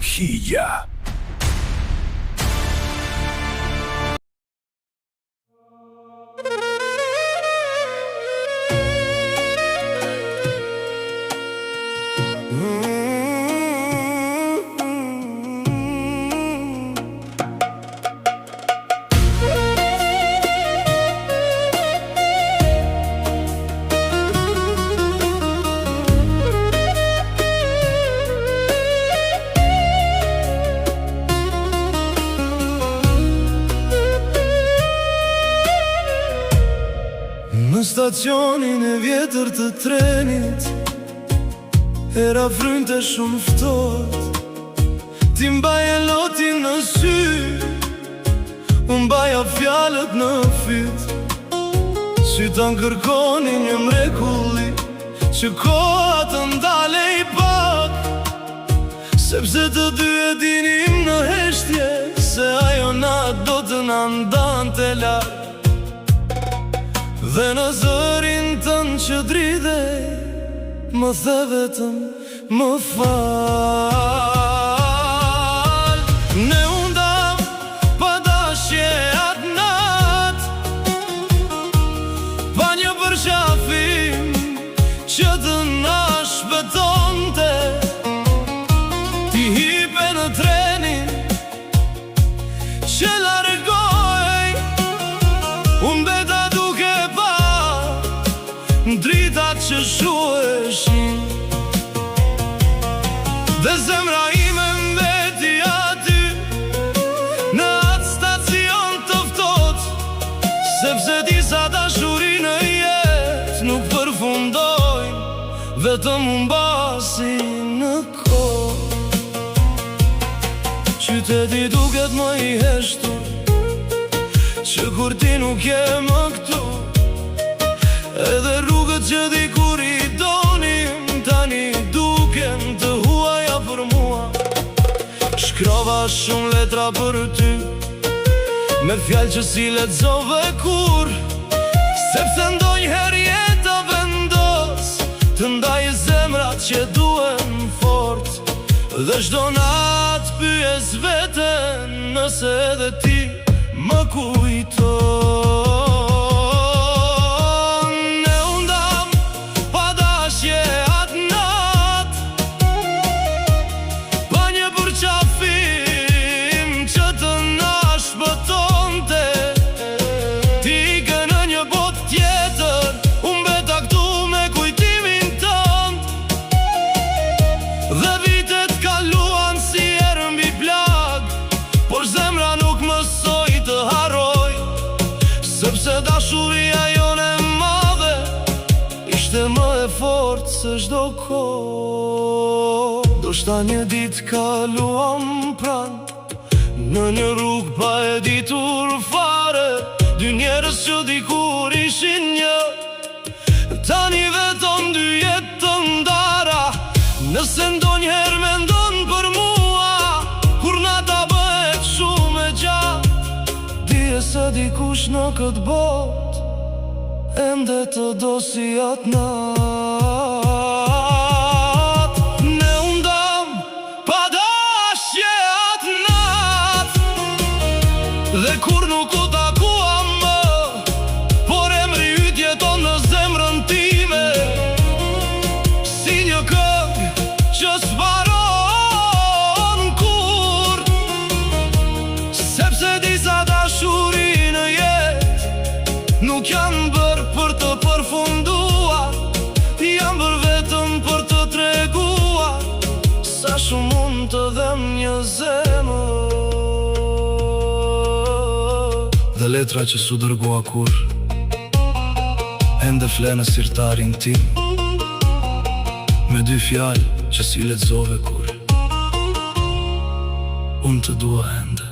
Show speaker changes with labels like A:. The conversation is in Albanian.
A: Hija.
B: Në stacionin e vjetër të trenit, era frynte shumë ftoht. Ti mbaje lotin në sy, unë mbaja fjalët në fyt. Syta kërkonin një mrekulli, që koha të ndalej pak, sepse të dy e dinim në heshtje, se ajo na do të na ndante larg. Dhe në zërin tënë që dridhej, më the vetëm më fal. Ne undam pa dashje atë nat, pa një përshafim që të na shpëtonte. Ti hipe në trenin që largoj, unë beta duke pa dritat që shueshin. Dhe zemra ime mbeti aty, në atë stacion të ftoht, sepse disa dashuri në jet nuk përfundojnë, vetëm humbasin në kohë. Qyteti duket më i heshtur, që kur ti nuk je më këtu, edhe rrugët që dikur i donim, tani duken të huaja për mua. Shkrova shumë letra për ty, me fjalë që si lexove kur, sepse ndonjëherë jeta vendos të ndaj zemrat që duen fort. Dhe çdo natë pyes veten nëse edhe ti më kujton. Ne undam pa dashje atë nat, pa një përqafim që të na shpëtonte. Ti ke në një botë tjetër, unë beta këtu me kujtimin tënd. Dhe vitet kaluan si erë mbi plag, por zemra nuk mësoj të haroj, sepse dashuria jone madhe ishte më e fort se çdo kohë. Do shta një dit kaluam pran, në një rrugë pa e ditur fare, dy njerëz që dikur ishin një, tani vetëm dy jetë të ndara. Nëse ndonjëherë mendon për mua, kur nata bëhet shumë e gjatë, dije se dikush në këtë botë ende të do si atë natë. Ne undam pa dashje atë natë, dhe kur nuk u takuam më, por emri yt jeton në zemrën time, si një këngë që s'mbaron kur, sepse disa dashuri në jetë nuk janë bërë për të përfunduar, janë bërë vetëm për të treguar sa shumë mund të dhem një zemër. Dhe letra që s'u dërgoa kur, ende fle në sirtarin tim, me dy fjalë që si lexove kur, unë të dua ende.